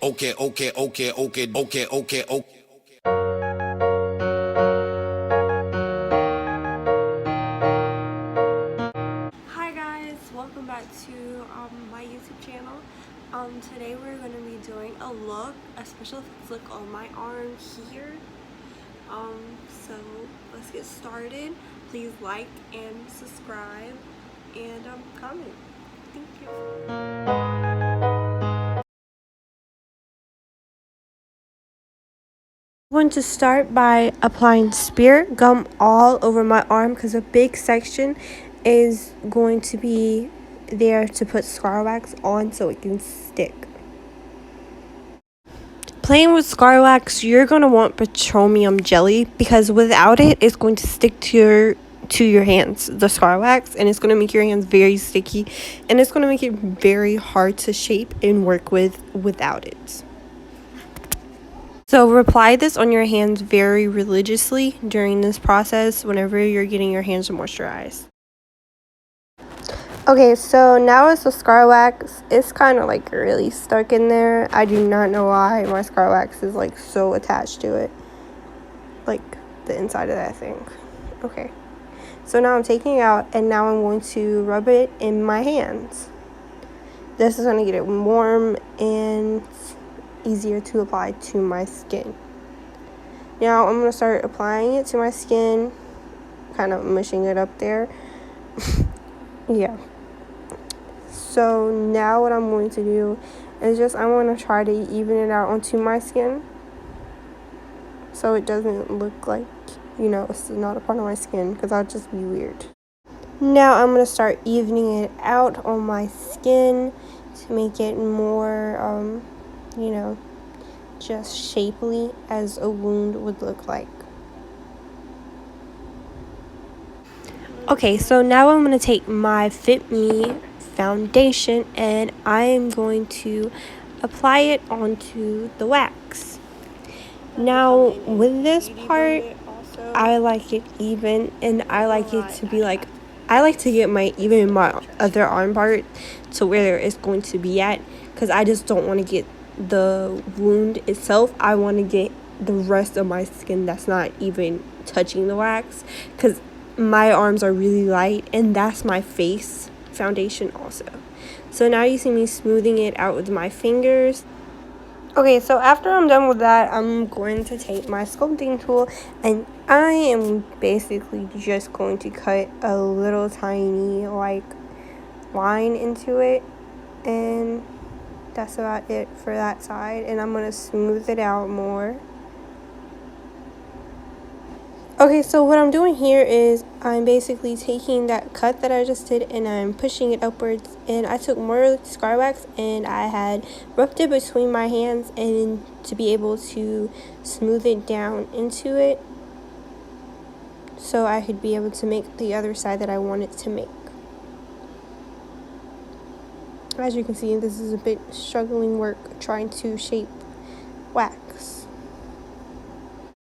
Okay, okay, okay, okay, okay, okay, okay. Hi guys, welcome back to my YouTube channel. Today we're going to be doing a special effects look on my arm here. So let's get started. Please like and subscribe and comment. Thank you. I'm going to start by applying spirit gum all over my arm because a big section is going to be there to put scar wax on so it can stick. Playing with scar wax, you're going to want petroleum jelly because without it, it's going to stick to your hands, the scar wax, and it's going to make your hands very sticky, and it's going to make it very hard to shape and work with without it. So apply this on your hands very religiously during this process whenever you're getting your hands moisturized. Okay, so now it's the scar wax. It's kind of like really stuck in there. I do not know why my scar wax is like so attached to it. Like the inside of that thing. Okay. So now I'm taking it out and now I'm going to rub it in my hands. This is going to get it warm and easier to apply to my skin. Now I'm going to start applying it to my skin, kind of mushing it up there. Yeah. So now what I'm going to do is I'm going to try to even it out onto my skin so it doesn't look like, it's not a part of my skin because that'd just be weird. Now I'm going to start evening it out on my skin to make it more, just shapely as a wound would look like. Okay, so now I'm going to take my Fit Me foundation and I am going to apply it onto the wax. Now, with this part, I like it even, and I like it to be like, I like to get my other arm part to where it's going to be at, because I just don't want to get the wound itself. I want to get the rest of my skin that's not even touching the wax, because my arms are really light, and that's my face foundation also. So now you see me smoothing it out with my fingers. Okay, so after I'm done with that, I'm going to take my sculpting tool and I am basically just going to cut a little tiny line into it, and that's about it for that side, and I'm going to smooth it out more. Okay, so what I'm doing here is I'm basically taking that cut that I just did and I'm pushing it upwards, and I took more scar wax and I had rubbed it between my hands and to be able to smooth it down into it so I could be able to make the other side that I wanted to make. As you can see, this is a bit struggling work trying to shape wax.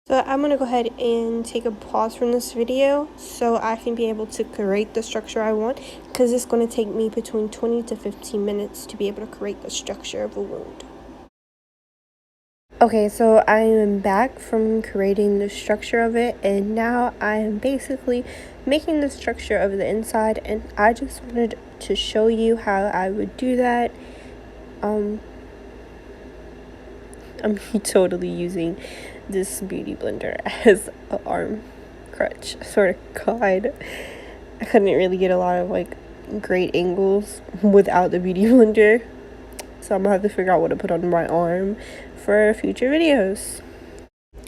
So I'm going to go ahead and take a pause from this video so I can be able to create the structure I want, because it's going to take me between 20 to 15 minutes to be able to create the structure of a wound. Okay, so I am back from creating the structure of it, and now I am basically making the structure of the inside, and I just wanted to show you how I would do that. I'm totally using this beauty blender as an arm crutch sort of guide. I couldn't really get a lot of great angles without the beauty blender, so I'm gonna have to figure out what to put on my arm for future videos.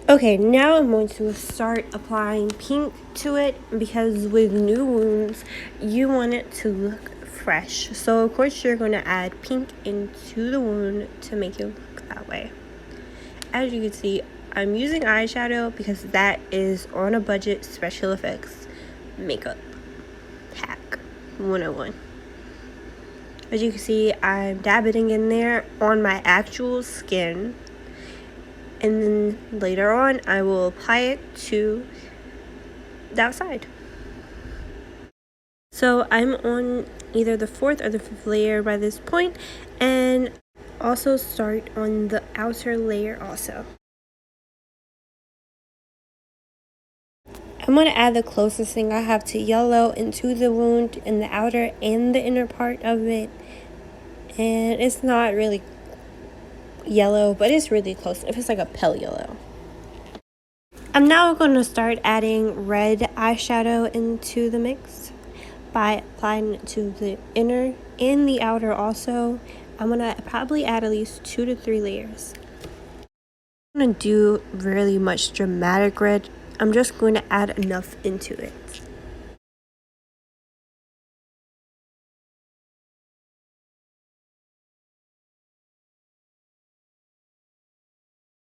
Okay, now I'm going to start applying pink to it, because with new wounds you want it to look fresh, so of course you're going to add pink into the wound to make it look that way. As you can see, I'm using eyeshadow because that is on a budget special effects makeup hack 101. As you can see, I'm dabbing in there on my actual skin, and then later on I will apply it to the outside. So I'm on either the 4th or the 5th layer by this point, and also start on the outer layer also. I'm going to add the closest thing I have to yellow into the wound in the outer and the inner part of it. And it's not really yellow, but it's really close. If it's like a pale yellow. I'm now going to start adding red eyeshadow into the mix by applying it to the inner and the outer also. I'm going to probably add at least 2 to 3 layers. I'm going to do really much dramatic red. I'm just going to add enough into it.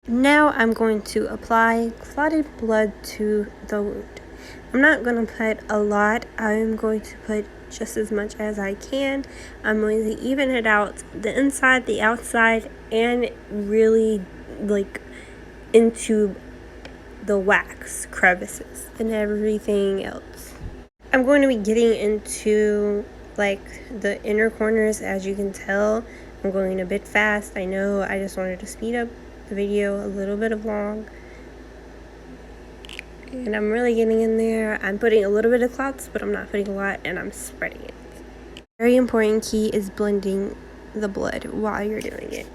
Now I'm going to apply clotted blood to the wound. I'm not going to put a lot. I'm going to put just as much as I can. I'm going to even it out, the inside, the outside, and really like into the wax crevices and everything else. I'm going to be getting into like the inner corners. As you can tell, I'm going a bit fast. I know, I just wanted to speed up the video a little bit long, and I'm really getting in there. I'm putting a little bit of clots, but I'm not putting a lot, and I'm spreading it. Very important key is blending the blood while you're doing it.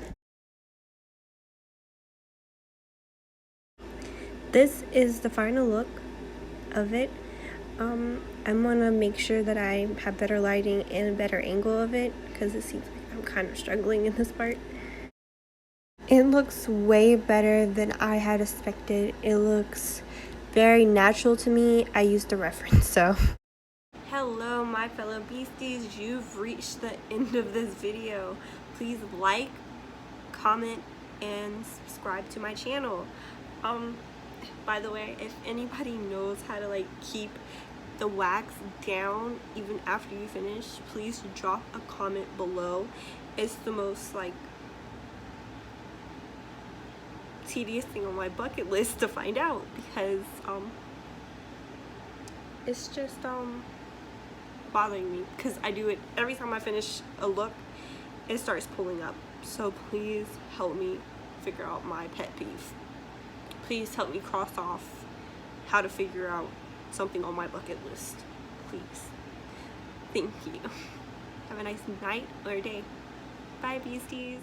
This is the final look of it. I'm gonna make sure that I have better lighting and a better angle of it, because it seems like I'm kind of struggling in this part. It looks way better than I had expected. It looks very natural to me. I used a reference, so. Hello, my fellow beasties. You've reached the end of this video. Please like, comment, and subscribe to my channel. By the way, if anybody knows how to like keep the wax down even after you finish, please drop a comment below. It's the most like tedious thing on my bucket list to find out, because it's just bothering me, because I do it every time I finish a look. It starts pulling up. So please help me figure out my pet peeve. Please help me cross off how to figure out something on my bucket list, please. Thank you. Have a nice night or day. Bye, beasties.